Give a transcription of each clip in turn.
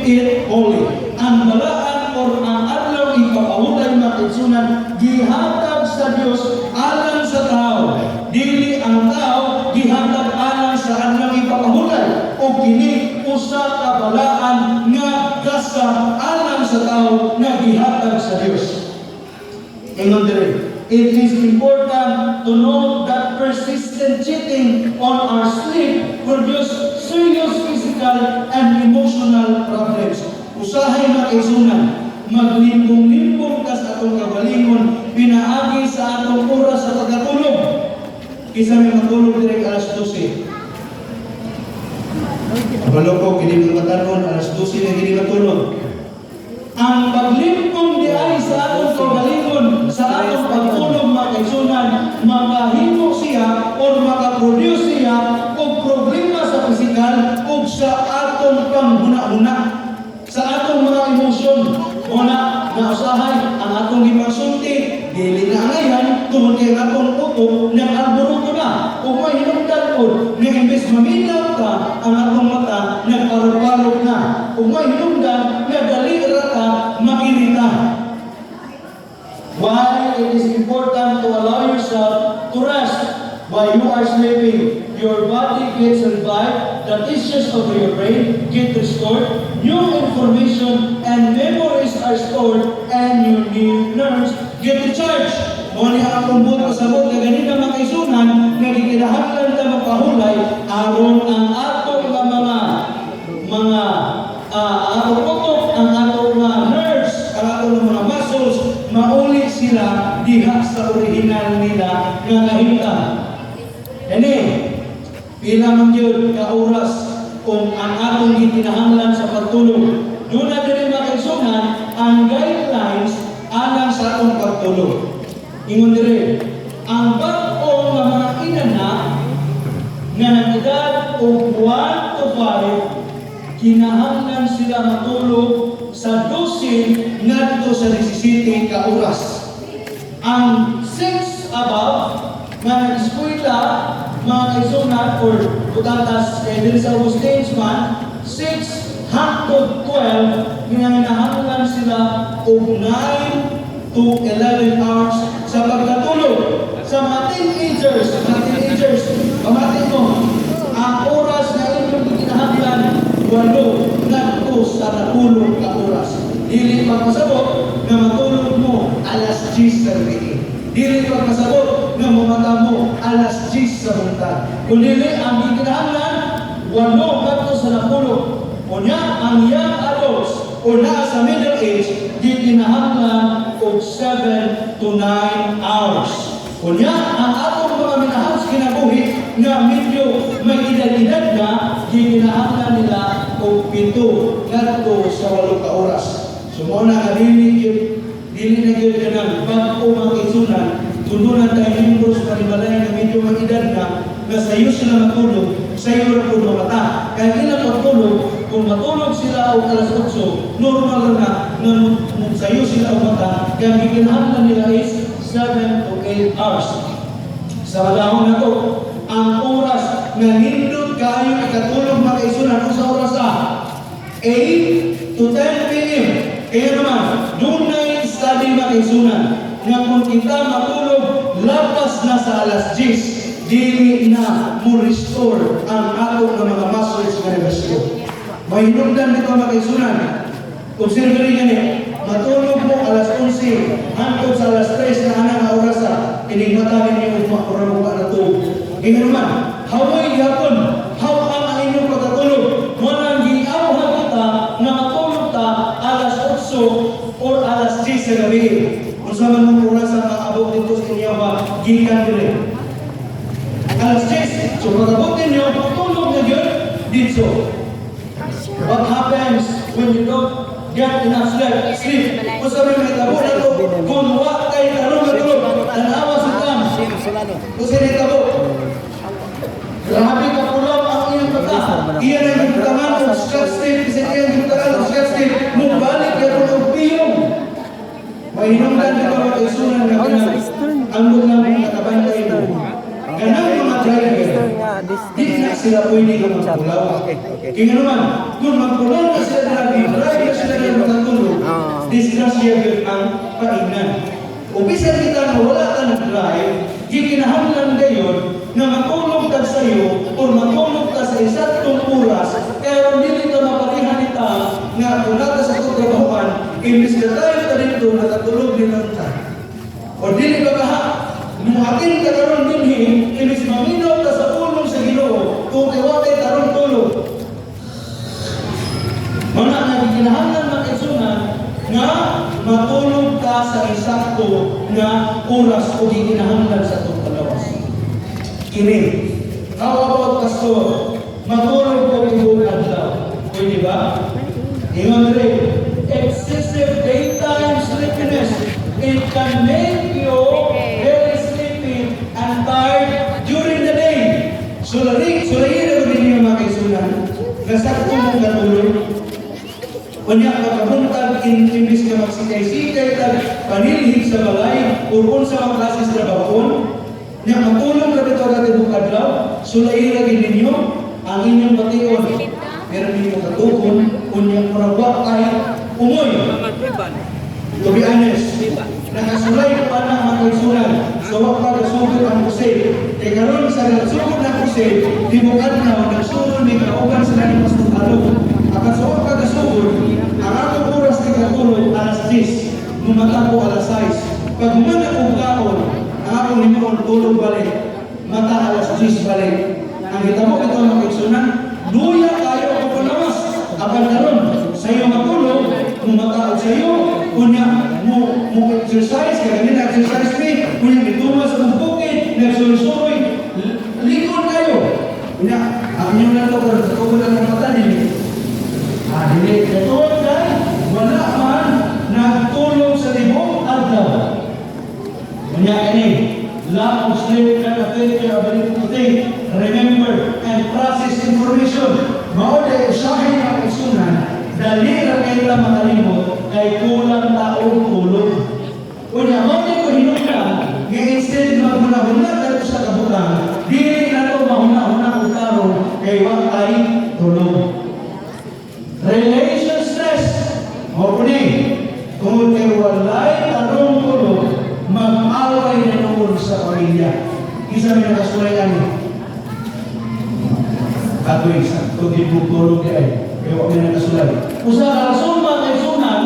it holy. Ang balaan or ang adlaw ipapahulay makitsunan gihatag sa Dios alang sa tao. Dili ang tao gihatag alang sa adlaw ipapahulay o kini usa ka balaan nga gasa alang sa tao nga gihatag sa Dios. Ingon diri, it is important to know that persistent cheating on our sleep produce serious physical and emotional problems. Usahay makaisunan, maglimpong-limpong ka sa atong kabalingon, pinaagi sa atong oras sa pagkatulog. Kisa may matulog direk alas 12. Kabalo ko, kini mga matanon, alas 12 na kini matulog. Ang paglimpong di ay sa atong kabalingon, sa atong pagtulog makaisunan, makahimo siya o makaproduce siya o problema sa pisikal o sa atong panghuna-huna, sa atong mga emosyon. Muna, nausahay, ang atong ipagsulti, dili na ngayon, tungkol kay atong upo, nag-alburuto na, o may hinungdan ko, na imbes maminaw ka, ang atong mata, nagparog-parog na, o may hinungdan, nagalira ka, makirita. Why it is important to allow yourself to rest while you are sleeping. Your body gets revived, the tissues of your brain get restored, new information and memories are stored, and your new nerves get recharged. Muna ang kumbot kasabot na ganina makaisunan, nagigilahatan na magpahulay, aron ang atong mga atong utok, ang atong mga nerves, ang atong mga muscles, mauli sila diha sa original nila nga kahimtang. Ini, pila man yun ka oras kung ang atong gitinahanglan sa pagtulog. Doon na din makaisunan ang guidelines alang sa atong pagtulog. Ingon dire, ang bag-o nga mga inanak nga nag-edad og 1 to 5, kinahanglan sila matulog sa 12 ngadto sa 17 ka oras. Ang 6 above nga nag-eskwela, mga kaisunan or butantas dili sa Augustine's man, 6 hangtod 12, kinahanglan sila og 9 to 11 hours sa pagkatulog. Sa mga teenagers, pamati mo, ang oras na inyong kinahanglan, 8 ngadto sa natulog ka oras. Dili pagpasabot na matulog mo alas 10 sa gabi. Dili pagpasabot na mamata mo alas 10 sa buntag. Kundi ang kinahanglan, 8 ngadto sa natulog. Unya ang young adults o na sa middle age, di kinahanglan og 7 to 9 hours. Unya ang atong mga minahas kinabuhi nga medyo may edad-edad na, di kinahanglan nila og 7 ngadto sa 8 ka oras. Sumuna ka dili na gyud kanang bag-o makisunan, tundunan tayo membros panibalay na medyo may edad na sayo sila matulog, sayo ra pud mata. Kaya kila pagtulog, kung matulog sila o alas 8, normal na sayo sila o mata, kaya gikinahanglan nila is 7 to 8 hours. Sa malahon na to, ang oras nga nindot kaayo ikatulog makaisunan kung sa oras 8 to 10 p.m. Kaya naman, doon na yung study makaisunan nga kung kita matulog lapas na sa alas 10, dili na mo restore ang ato ng mga muscles nga reverso. May hinungdan dito makaisunan. Observe rin yan matulog mo alas 11 hangtod sa alas 3 na anang oras kinigmatahin niyo kung makurang mo ka na to. Kaya naman, haway yapon, how ang inyong pagkatulog, walang giawahan kita na matulog ta alas 8 or alas 10 sa gabi. Kung saan mong oras ang maabot dito sa inyo ba, gikan rin. Alas 10, so pag-abot ninyo, matulog na yun dito. What happens when you don't get enough sleep? Kung sabi may tabo na ito, kung wak kayo tanong na ito, tanawa sa tam. Kung sila tabo, grabe ka pulang ang iyong pagka. Iyan ang gibutangan ng Scott State, kasi iyan ang gibutangan ng Scott State, mong balik ka ito ng piyong. May hinungdan dito ang kaisunan ng ang mga nakabantay mo. Ganang mga driver, di na sila pwede ka magpulaw. Kaya naman, kung magpulaw na sila driver, nga kung nata sa itong trabahoan, imbis ka tayo ka dito, nakatulog din ang ta. O dili ba ka, nung atin ka karoon din, imbis maminaw ka sa tulong sa Ginoo, kung iwakay karoon tulog. Mga nagkinahangan ng kaisunan, nga matulog ka sa isakto nga oras o gikinahanglan sa itong kalawas. Kini, how about pastor? Matulog ko ibong adlaw. Pwede ba? Ingon rin, excessive daytime sleepiness, it can make you very sleepy and tired during the day. Sulayin na ko din yung mga kaisunan, nasakto mong katulog. Kanya pagkabuntag imbis ka magsikay-sikay tag panilhig sa balay o kung sa mga klases trabahon, niya matulong ka dito ka dito kadlaw, sulayin lagi ninyo ang inyong bation. Meron ninyo katukon, kunyang paragwa kay umoy. To be honest, nakasulay pa na mga kaisunan, so wag pa nasugod ang kusay. E karon sa nasugod na kusay, di mo kadlaw, nagsugod ni kauban sila ni Pastor Alok. Akan sa wag pa nasugod, ang atong oras ni katulog, alas 10, mumata ko alas 6. Pag humana kong kaon, ang akong nimon tulog balik, mata alas 10 balik. Ang kita mo ito mga kaisunan, luya kayo ang panawas. Akan karon, sa iyo matulog, mumata sa iyo, kunya mo exercise, kaya ganyan exercise me, kunya mituma sa mong bukid, nagsuloy-suloy, likod kayo. Kunya, ang inyong natulog, sa kukulan ng mata nila. Dili, katulog dahil, wala man nagtulog sa libong adlaw. Kunya ini, lack of sleep can affect your ability to think, remember, and process information. Mauday, usahin ang isunan, dali ra kayo lang makalimot, kay kulang taong tulog. Kunya, mauday ko hinungan, nga instead maghuna-huna dito sa kabulang, dili na ito mahuna-huna kung karon, kay wag ay tulog. Relation stress. O kuning, kung walay tarong tulog, mag-away na noon sa pamilya. Isa may nakasulayan niyo. Katoy, kung ibutulog ay, kaya wag may nakasulay. Usa ka rason ba kay sunan,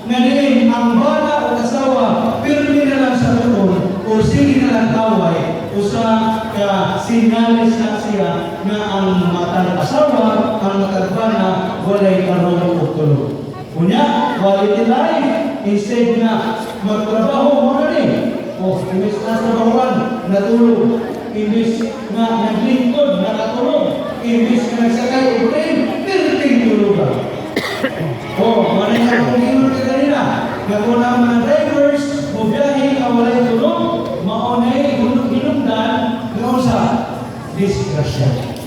nga diin ang bana o kasawa, pirmi na lang sa tuon, o sige na lang taway, usa ka sinyalis na siya na ang matang asawa, ang matang bana, walay karong o tulog. Kunya, quality life, instead na magtrabaho mo na rin. O, imbis na trabahoan, natulog. Imbis na naglingkod, nakatulog. Imbis na nagsakay, ulit, pirting tulog ka. O, manay na kung ingon ka kanina, na kung ang mga drivers, o biyahe ka walay tulog, maunay, hinungdan, noon sa disgrasya.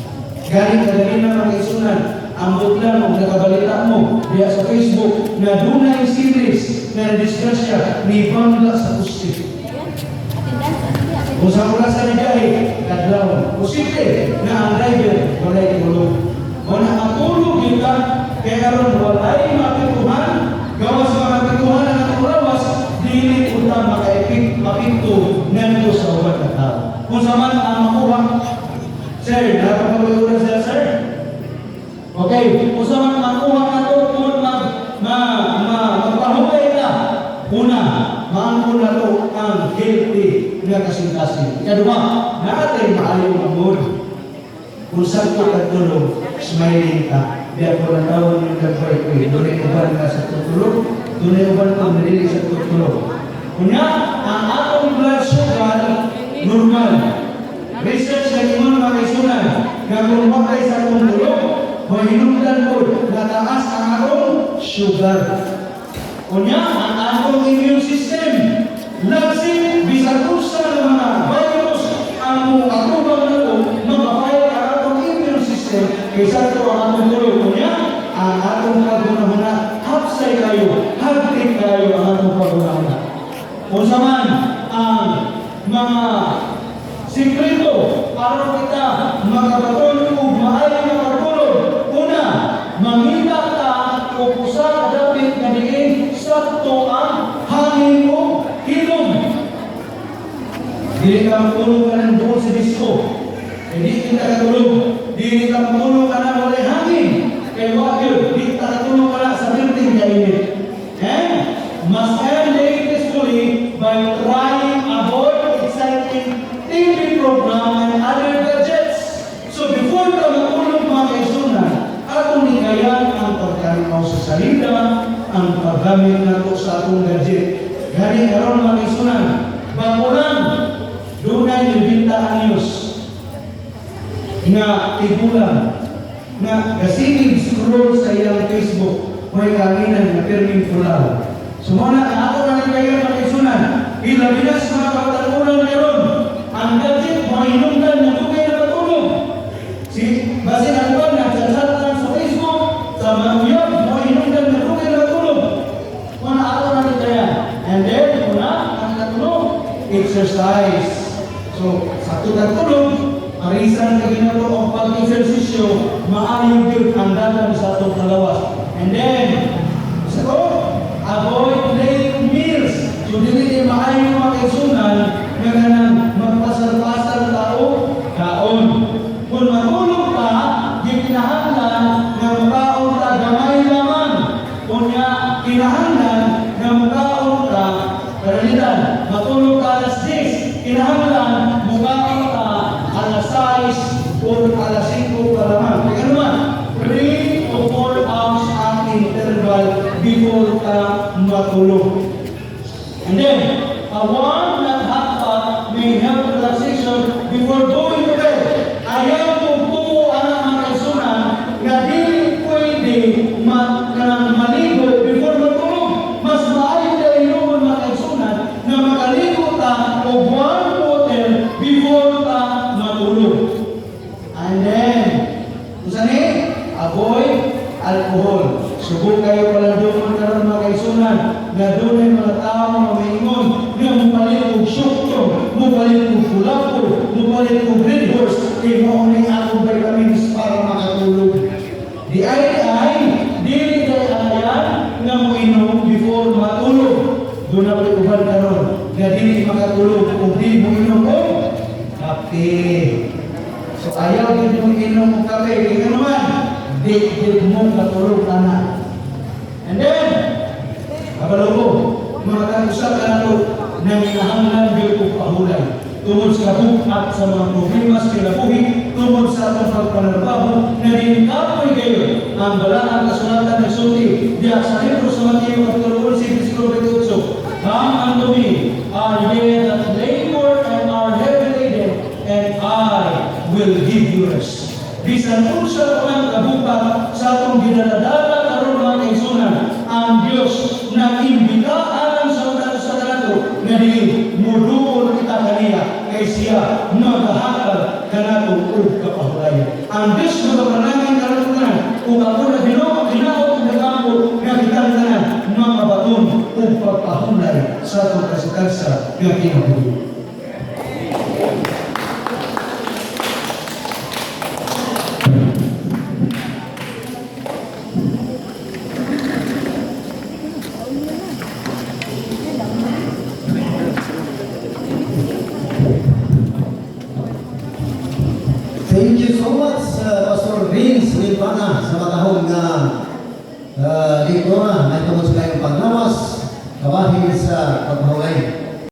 Galing ka kanina mga isunan, ang butlan mo, nakabalita mo, diya sa Facebook, na dunay series na disgrasya ni Bangla sa Kusip. Kung sa mula sa nigahe, kadlaw, posible na ang driver walay tulog. Kung nakatulog kita, kaya ron walay mapituhan, gawas mga pituhan na natulawas, dili utang mapito nando sa ubat na tao. Kung sa man ang makuha, sir, nakapagpapagura sila, sir? Okay, kung sa man makuha ka ito, kung magpahugay ka, una, maangkon na ito ang healthy na kasing-kasing. Ikaduma, natin maaliw ang mood. Kung saan ko katulog, smiling ka, diya ko lang tawag yung nag-break ko. Dunay uban ka sa tutulog, dunay uban ka nalili sa tutulog. Kunya, ang atong blood sugar, normal. Research na imong mga isunan, na kung makay sa tutulog, mahinungdan ko, nataas ang atong sugar. Kunya, ang atong immune system, lasin, bisagusa ng mga virus, ang atubang na ito, mapapayag ang atong immune system, kaysa ito ang atong tulog. Kunya, ang atong paggunahuna, hapsay kayo, hagtik kayo ang atong paggunahuna. Kung saman, ang mga sikreto, para kita magkatulog o maayang makatulog. Una, mamita ka o pusa dapat na diin sakto ang hangin mo hilom. Dili ka matulog ka ng doon sa disco. Hindi kita katulog. Dili ka matulog ka na walay hangin. Kaya wag yun, di ka katulog ka na sa sa salida ang paggamit nato sa atong gadget. Gani karon mga kaisunan, bago lang dunay 90 anyos nga tigulang nga kasigig scroll sa iyang Facebook may kanginan na perming pulaw. Sumana ako na kayo mga kaisunan, ilabinas mga kautalunan karon ang gadget mahinungdan na dugay na matulog. Si basin ang buwan na chat lang sa Facebook sa mga uyab mahinungdan na dugay na matulog. Mga ako na kaya. And then una ang natulog, exercise. So sa tulog arisan ka ginagawa ang pag-exersisyo, maayong yun ang dagan sa atong kalawas. And then, so, avoid late meals. So, dili maayong mga kaisunan nga ganang magpasal-pasal tao, kaon. Kung matulog ka, di kinahanglan nga mukaon ka gamay naman. Kunya, kinahanglan nga mukaon ka, karalitan, matulog ka alas 10, kinahanglan mukaon ka alas 6 o alas 5 pa naman. Kaya naman, 3 to 4 hours ang interval before ka matulog. And then, a warm and hot bath may help relaxation before going to bed. Ayaw kung buo ang mga kaisunan na di pwede maligo before matulog. Mas maayon na inuman mga kaisunan na makaligo ka o warm water before ka matulog. And then, kung avoid alcohol. Subok kayo pala doon karon mga kaisunan na doon ay mga tao na maingon na mupalit og syukyo, mupalit og pulapo, mupalit og red horse, kay mo ni akong vitamins para makatulog. Di ay dili kay ayan nga mo inom before matulog. Doon na pala uban karon nga dili makatulog kung di mo inom og kape. So ayaw din mong inom ng kape, kaya naman, di mong katulog ka na. And then, kabalo ko, mga kausap ka na ito, na hinahanglan din kong pahulay. Tungod sa buhat sa mga problema sa kinabuhi, tungod sa atong pagpanarbaho, na dinikapoy kayo ang balaan kasulatan ng sulti, diya sa libro sa Mateo Kapitulo 11, versículo 28. Come unto me, are ye that labor and are heavy laden, and I will give you rest. Bisan unsa man kabukat sa atong ginadadala karon mga kaisunan, ang Dios na imbitahan sa utan sa kanato nga dili muduol kita kaniya kay siya nagahatag kanato og kapahulayan. Ang Dios nga panangin karon tanan ug ako na Ginoo ginaot ang kampo nga kitang tanan makabaton og pagpahulay sa atong kasukasa nga kinabuhi. Thank you so much, Pastor Vince Limpana, sa matahong lingkura na itungod sa kayong paglawas, kabahin sa paghulay.